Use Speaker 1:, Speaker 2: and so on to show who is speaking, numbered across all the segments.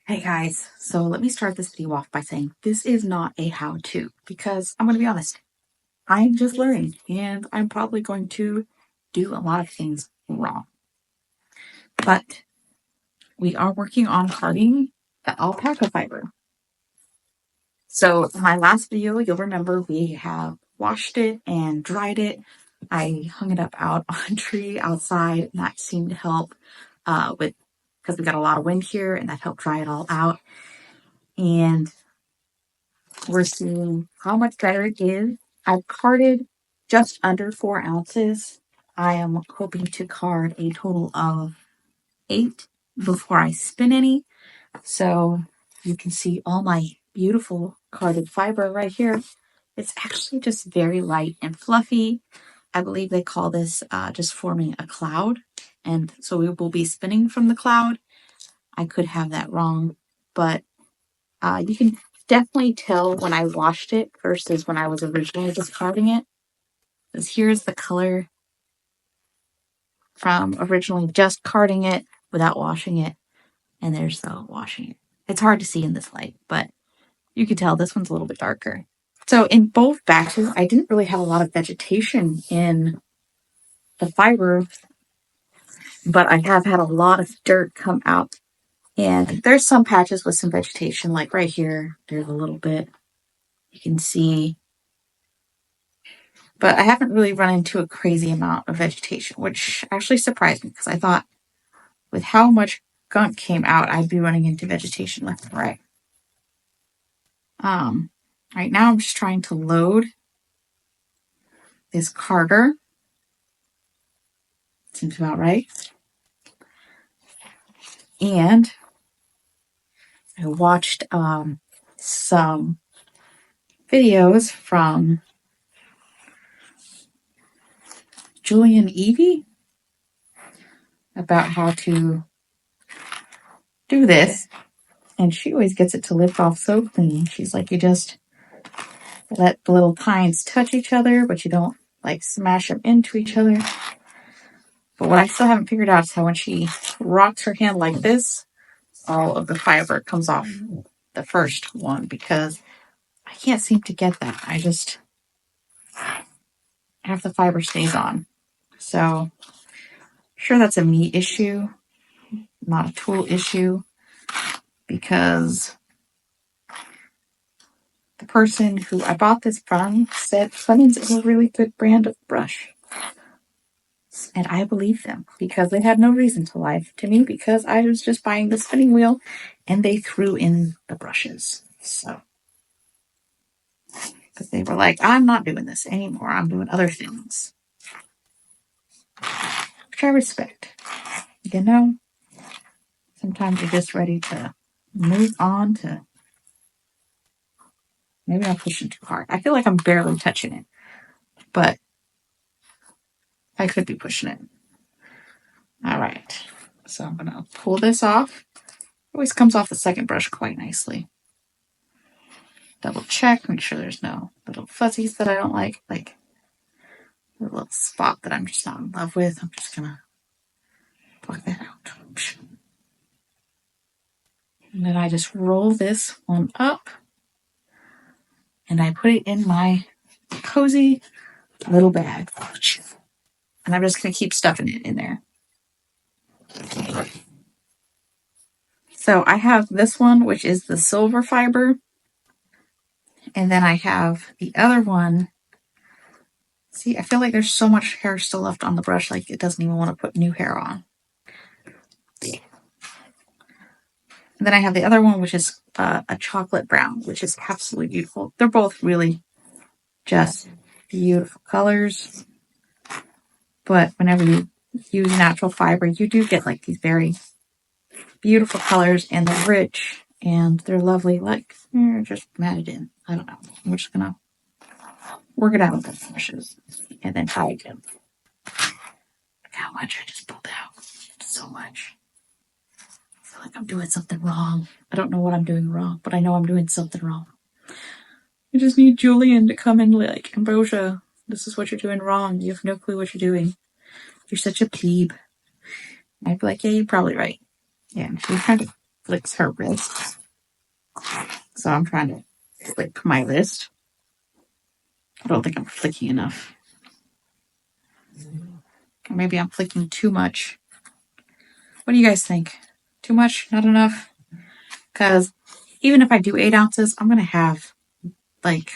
Speaker 1: Hey guys, so let me start this video off by saying this is not a how-to because I'm going to be honest, I'm just learning and I'm probably going to do a lot of things wrong. But we are working on carding the alpaca fiber. So in my last video, you'll remember we have washed it and dried it. I hung it up out on a tree outside and that seemed to help because we got a lot of wind here and that helped dry it all out. And we're seeing how much better it is. I've carded just under 4 ounces. I am hoping to card a total of 8 before I spin any. So you can see all my beautiful carded fiber right here. It's actually just very light and fluffy. I believe they call this just forming a cloud. And so we will be spinning from the cloud. I could have that wrong, but you can definitely tell when I washed it versus when I was originally just carding it. Because here's the color from originally just carding it without washing it. And there's the washing it. It's hard to see in this light, but you can tell this one's a little bit darker. So in both batches, I didn't really have a lot of vegetation in the fiber, but I have had a lot of dirt come out. And there's some patches with some vegetation, like right here, there's a little bit. You can see. But I haven't really run into a crazy amount of vegetation, which actually surprised me because I thought with how much gunk came out, I'd be running into vegetation left and right. Right now I'm just trying to load this carder. Seems about right. And I watched some videos from Julian Evie about how to do this. And she always gets it to lift off so clean. She's like, you just let the little tines touch each other, but you don't like smash them into each other. But what I still haven't figured out is how when she rocks her hand like this, all of the fiber comes off the first one because I can't seem to get that. Half the fiber stays on. So I'm sure that's a me issue, not a tool issue, because the person who I bought this from said Clemens is a really good brand of brush. And I believe them because they had no reason to lie to me because I was just buying the spinning wheel and they threw in the brushes. So, because they were like, I'm not doing this anymore. I'm doing other things. Which I respect. You know, sometimes you're just ready to move on to, maybe I'm pushing too hard. I feel like I'm barely touching it, but I could be pushing it. All right. So I'm going to pull this off. It always comes off the second brush quite nicely. Double check, make sure there's no little fuzzies that I don't like a little spot that I'm just not in love with. I'm just going to pluck that out. And then I just roll this one up and I put it in my cozy little bag. And I'm just going to keep stuffing it in there. So I have this one, which is the silver fiber. And then I have the other one. See, I feel like there's so much hair still left on the brush, like it doesn't even want to put new hair on. And then I have the other one, which is a chocolate brown, which is absolutely beautiful. They're both really just beautiful colors. But whenever you use natural fiber, you do get like these very beautiful colors, and they're rich and they're lovely. Like, they're just matted in. I don't know. We're just going to work it out with the brushes and then tie it in. Look how much I just pulled out. So much. I feel like I'm doing something wrong. I don't know what I'm doing wrong, but I know I'm doing something wrong. I just need Julian to come in like, Ambrosia, this is what you're doing wrong. You have no clue what you're doing. You're such a plebe. And I'd be like, yeah, you're probably right. Yeah, she's kind of flicks her wrist. So I'm trying to flick my wrist. I don't think I'm flicking enough. Or maybe I'm flicking too much. What do you guys think? Too much? Not enough? Because even if I do 8 ounces, I'm going to have like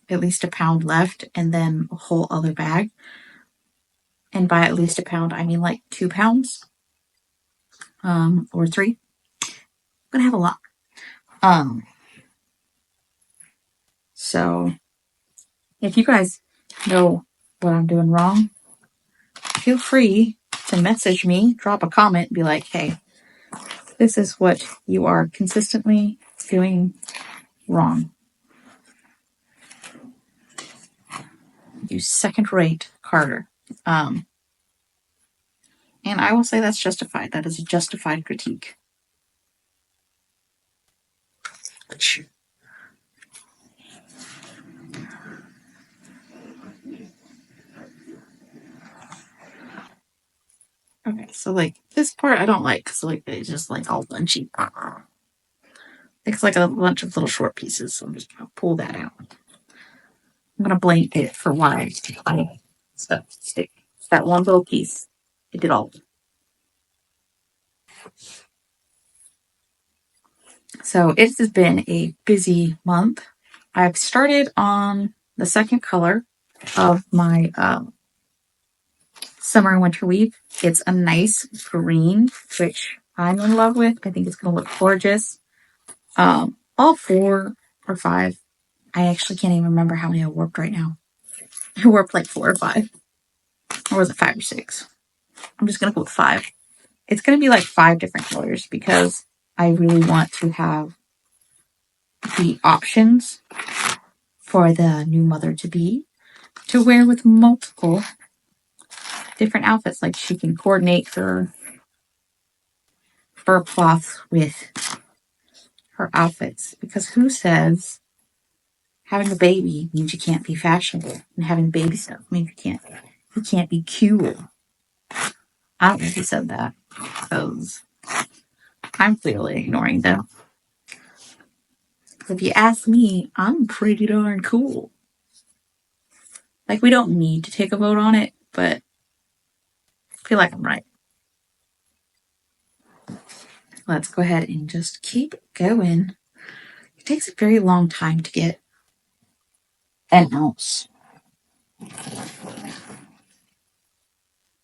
Speaker 1: at least a pound left and then a whole other bag. And by at least a pound, I mean like 2 pounds or 3. I'm going to have a lot. So if you guys know what I'm doing wrong, feel free to message me, drop a comment, be like, hey, this is what you are consistently doing wrong. You second-rate Carter. And I will say that's justified. That is a justified critique. Okay, so like this part I don't like because like it's just like all bunchy. It's like a bunch of little short pieces, so I'm just gonna pull that out. I'm gonna blank it for why I stick. That one little piece. It did all. So it has been a busy month. I've started on the second color of my summer and winter weave. It's a nice green, which I'm in love with. I think it's going to look gorgeous. All 4 or 5. I actually can't even remember how many I warped right now. I warped like 4 or 5. Or was it 5 or 6? I'm just going to go with 5. It's going to be like 5 different colors because I really want to have the options for the new mother-to-be to wear with multiple different outfits. Like she can coordinate her fur cloths with her outfits. Because who says having a baby means you can't be fashionable, and having baby stuff means you can't be cool. I don't know who said that, because I'm clearly ignoring them. If you ask me, I'm pretty darn cool. Like, we don't need to take a vote on it, but I feel like I'm right. Let's go ahead and just keep going. It takes a very long time to get an ounce.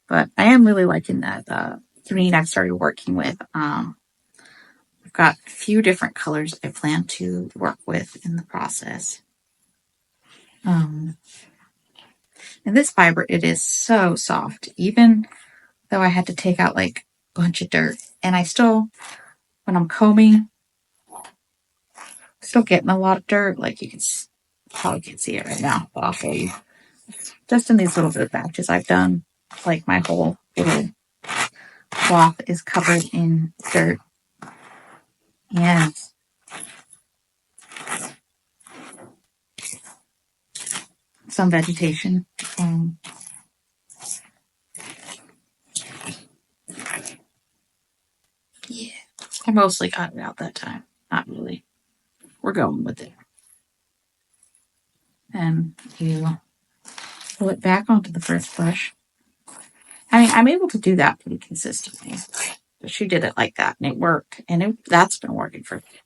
Speaker 1: But I am really liking that green I've started working with. I've got a few different colors I plan to work with in the process. And this fiber, it is so soft, even though I had to take out like a bunch of dirt. And I still, when I'm combing, still getting a lot of dirt. Like you can probably can't see it right now, but I'll show you. Just in these little bit of batches I've done, like my whole little cloth is covered in dirt. And some vegetation. Yeah, I mostly got it out that time. Not really. We're going with it. And you pull it back onto the first brush. I mean, I'm able to do that pretty consistently. But she did it like that, and it worked. And that's been working for me.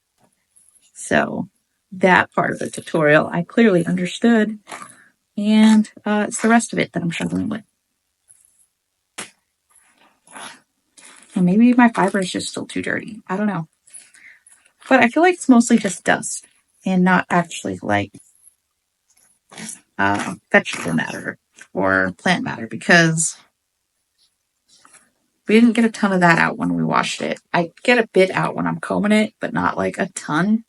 Speaker 1: So that part of the tutorial I clearly understood. And it's the rest of it that I'm struggling with. And maybe my fiber is just still too dirty. I don't know. But I feel like it's mostly just dust and not actually like vegetable matter or plant matter, because we didn't get a ton of that out when we washed it. I get a bit out when I'm combing it, but not like a ton.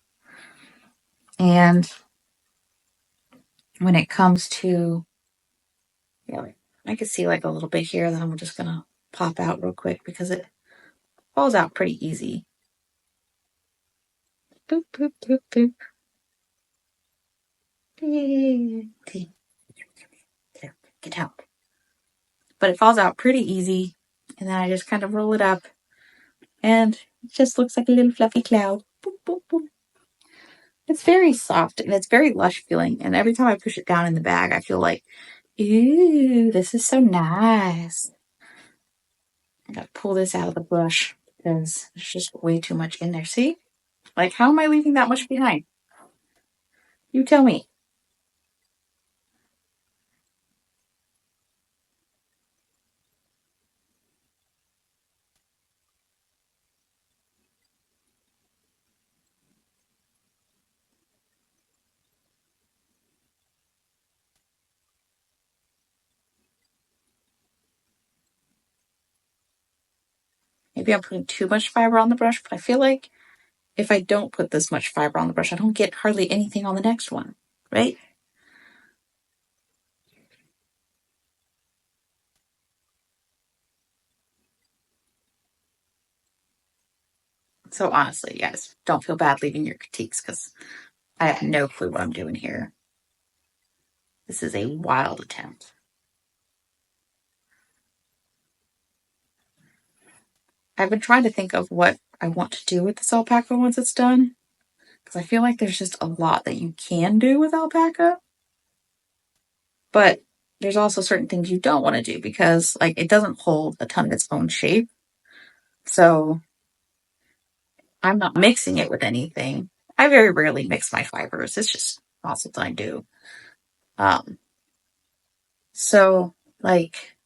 Speaker 1: And when it comes to, I can see like a little bit here that I'm just going to pop out real quick because it falls out pretty easy. Boop, boop, boop, boop. Get out. But it falls out pretty easy. And then I just kind of roll it up And it just looks like a little fluffy cloud. Boop, boop, boop. It's very soft and it's very lush feeling. And every time I push it down in the bag, I feel like, ooh, this is so nice. I gotta pull this out of the brush because there's just way too much in there. See? Like, how am I leaving that much behind? You tell me. Maybe I'm putting too much fiber on the brush, but I feel like if I don't put this much fiber on the brush, I don't get hardly anything on the next one, right? So honestly, guys, don't feel bad leaving your critiques because I have no clue what I'm doing here. This is a wild attempt. I've been trying to think of what I want to do with this alpaca once it's done because I feel like there's just a lot that you can do with alpaca, but there's also certain things you don't want to do because like it doesn't hold a ton of its own shape. So I'm not mixing it with anything. I very rarely mix my fibers. It's just not something I do. Um, so like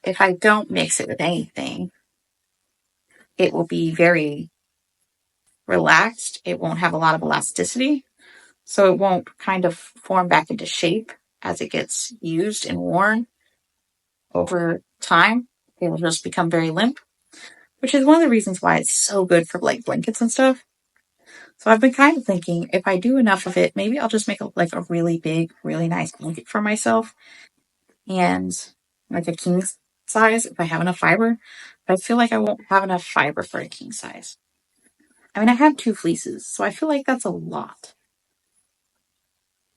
Speaker 1: if I don't mix it with anything, it will be very relaxed. It won't have a lot of elasticity. So it won't kind of form back into shape as it gets used and worn over time. It will just become very limp, which is one of the reasons why it's so good for like blankets and stuff. So I've been kind of thinking if I do enough of it, maybe I'll just make like a really big, really nice blanket for myself and like a king size if I have enough fiber. But I feel like I won't have enough fiber for a king size. I mean, I have two fleeces, so I feel like that's a lot.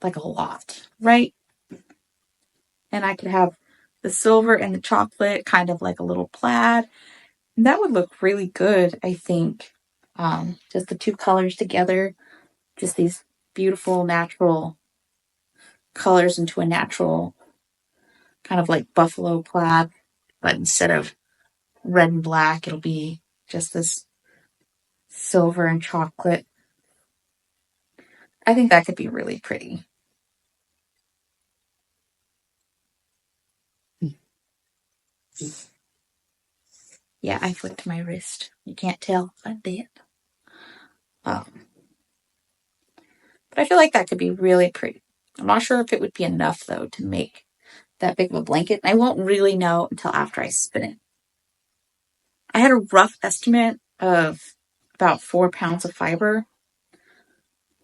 Speaker 1: Like a lot, right? And I could have the silver and the chocolate kind of like a little plaid. And that would look really good, I think. Just the two colors together, just these beautiful natural colors into a natural kind of like buffalo plaid, but instead of red and black, it'll be just this silver and chocolate. I think that could be really pretty. Yeah, I flicked my wrist. You can't tell. I did. Um, but I feel like that could be really pretty. I'm not sure if it would be enough though to make that big of a blanket. I won't really know until after I spin it. I had a rough estimate of about 4 pounds of fiber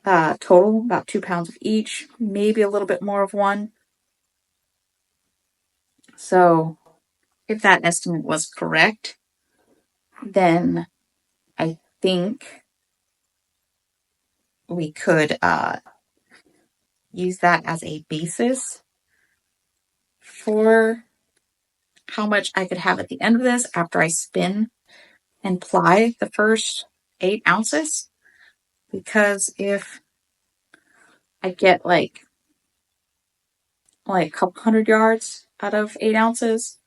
Speaker 1: total, about 2 pounds of each, maybe a little bit more of one. So if that estimate was correct, then I think we could use that as a basis for how much I could have at the end of this after I spin and ply the first 8 ounces. Because if I get like only a couple hundred yards out of 8 ounces,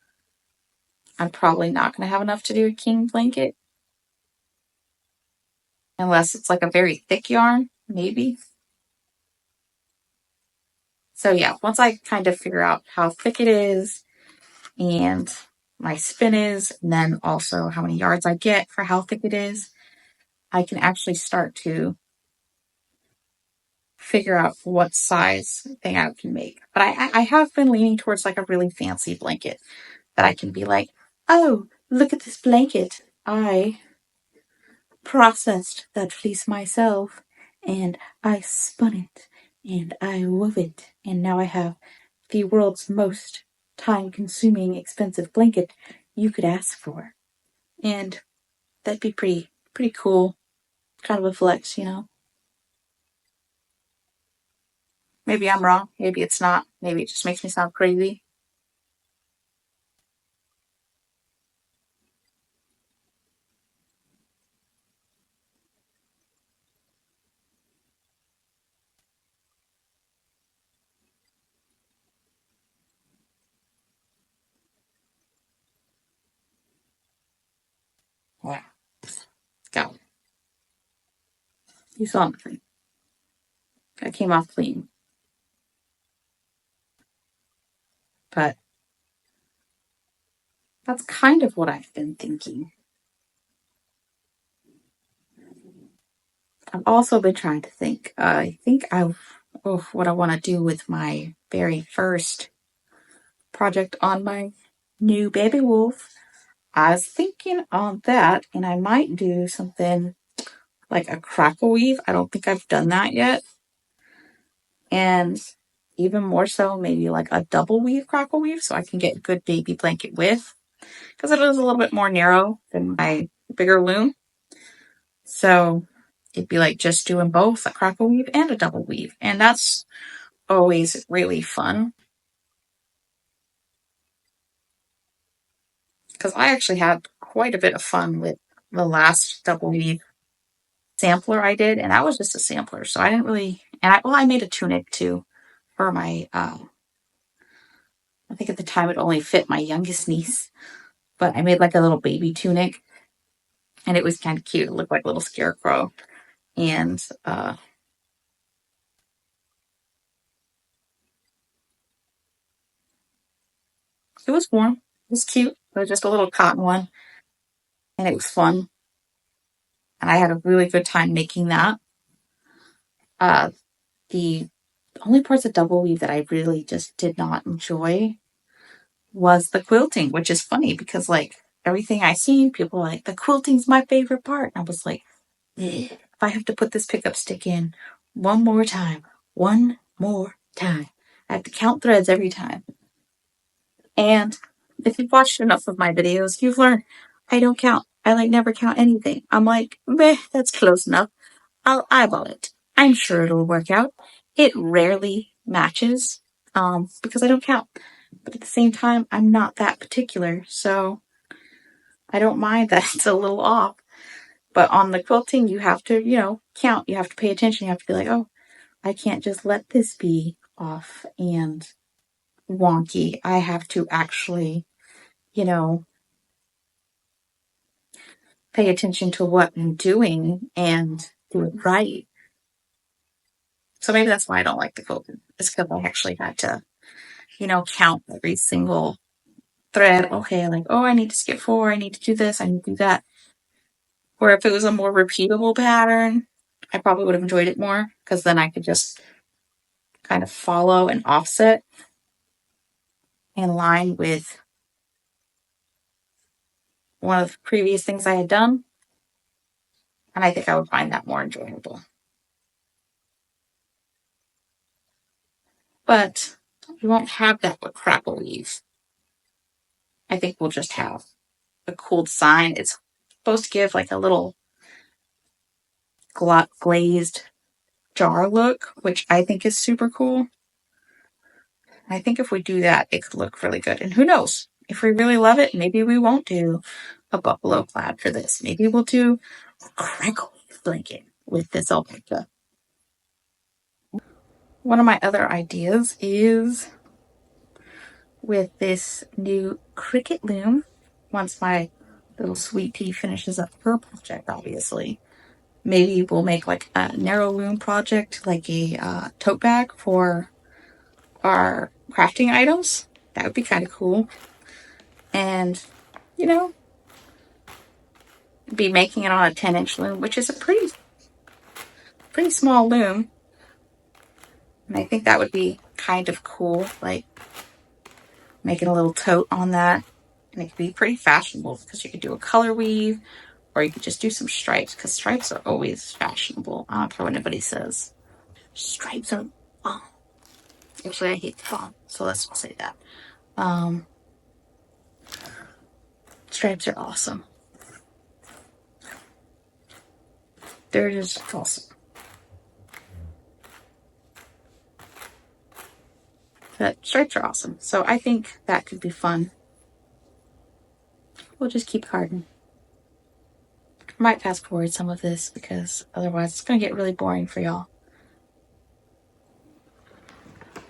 Speaker 1: I'm probably not going to have enough to do a king blanket unless it's like a very thick yarn, maybe. So yeah, once I kind of figure out how thick it is and my spin is, and then also how many yards I get for how thick it is, I can actually start to figure out what size thing I can make. But I have been leaning towards like a really fancy blanket that I can be like, oh, look at this blanket. I processed that fleece myself and I spun it and I wove it. And now I have the world's most time consuming expensive blanket you could ask for. And that'd be pretty cool. Kind of a flex, you know? Maybe I'm wrong. Maybe it's not. Maybe it just makes me sound crazy. Yeah. Go. You saw nothing. I came off clean. But that's kind of what I've been thinking. I've also been trying to think. I think what I want to do with my very first project on my new baby wolf. I was thinking on that, and I might do something like a crackle weave. I don't think I've done that yet. And even more so, maybe like a double weave crackle weave so I can get a good baby blanket width because it is a little bit more narrow than my bigger loom. So it'd be like just doing both a crackle weave and a double weave. And that's always really fun because I actually had quite a bit of fun with the last double weave sampler I did. And that was just a sampler. So I didn't really, I made a tunic too for my, I think at the time it only fit my youngest niece, but I made like a little baby tunic and it was kind of cute. It looked like a little scarecrow. And it was warm. It was cute. It was just a little cotton one. And it was fun. And I had a really good time making that. Uh, the only parts of double weave that I really just did not enjoy was the quilting, which is funny because like everything I seen, people were like, the quilting's my favorite part. And I was like, if I have to put this pickup stick in one more time, I have to count threads every time. And if you've watched enough of my videos, you've learned I don't count. I like never count anything. I'm like, meh, that's close enough. I'll eyeball it. I'm sure it'll work out. It rarely matches, because I don't count. But at the same time, I'm not that particular, so I don't mind that it's a little off. But on the quilting, you have to, count. You have to pay attention. You have to be like, oh, I can't just let this be off and wonky. I have to actually, you know, pay attention to what I'm doing and do it right. So maybe that's why I don't like the quilting. It's because I actually had to, count every single thread. Okay, like, oh, I need to skip 4. I need to do this. I need to do that. Or if it was a more repeatable pattern, I probably would have enjoyed it more because then I could just kind of follow and offset in line with one of the previous things I had done. And I think I would find that more enjoyable. But we won't have that with crackle weave. I think we'll just have a cool design. It's supposed to give like a little glazed jar look, which I think is super cool. I think if we do that, it could look really good. And who knows? If we really love it, maybe we won't do a buffalo plaid for this. Maybe we'll do a crackle blanket with this alpaca. One of my other ideas is with this new Cricut loom. Once my little sweet pea finishes up her project, obviously, maybe we'll make like a narrow loom project, like a tote bag for our crafting items. That would be kind of cool. And, you know, be making it on a 10-inch loom, which is a pretty small loom. And I think that would be kind of cool, like making a little tote on that. And it could be pretty fashionable because you could do a color weave or you could just do some stripes because stripes are always fashionable. I don't care what anybody says. Stripes are bomb. Actually, I hate the bomb, so let's say that. Stripes are awesome. They're just awesome. But stripes are awesome. So I think that could be fun. We'll just keep carding. I might fast forward some of this because otherwise it's going to get really boring for y'all.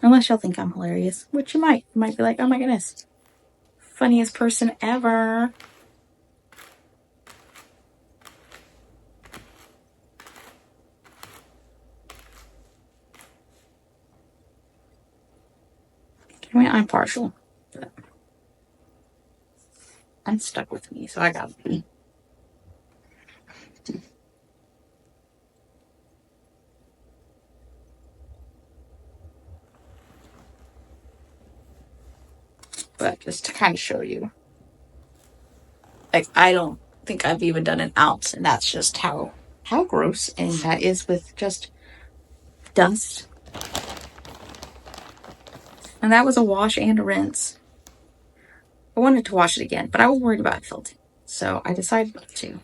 Speaker 1: Unless y'all think I'm hilarious, which you might. You might be like, oh my goodness, funniest person ever. I mean, I'm partial, but I'm stuck with me, so I gotta be. But just to kind of show you, like, I don't think I've even done an ounce, and that's just how gross and that is with just dust. And that was a wash and a rinse. I wanted to wash it again, but I was worried about filting, so I decided not to.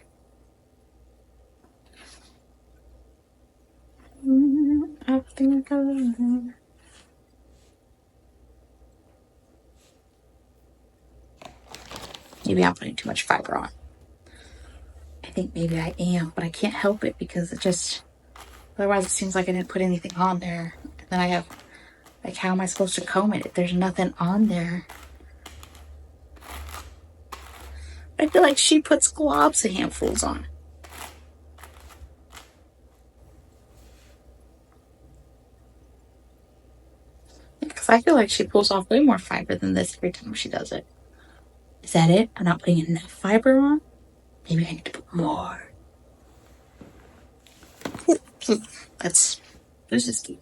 Speaker 1: I think maybe I'm putting too much fiber on. I think maybe I am, but I can't help it because it just, otherwise it seems like I didn't put anything on there. And then I have, like, how am I supposed to comb it if there's nothing on there? I feel like she puts globs of handfuls on. Because I feel like she pulls off way more fiber than this every time she does it. Is that it? I'm not putting enough fiber on? Maybe I need to put more. Let's just keep.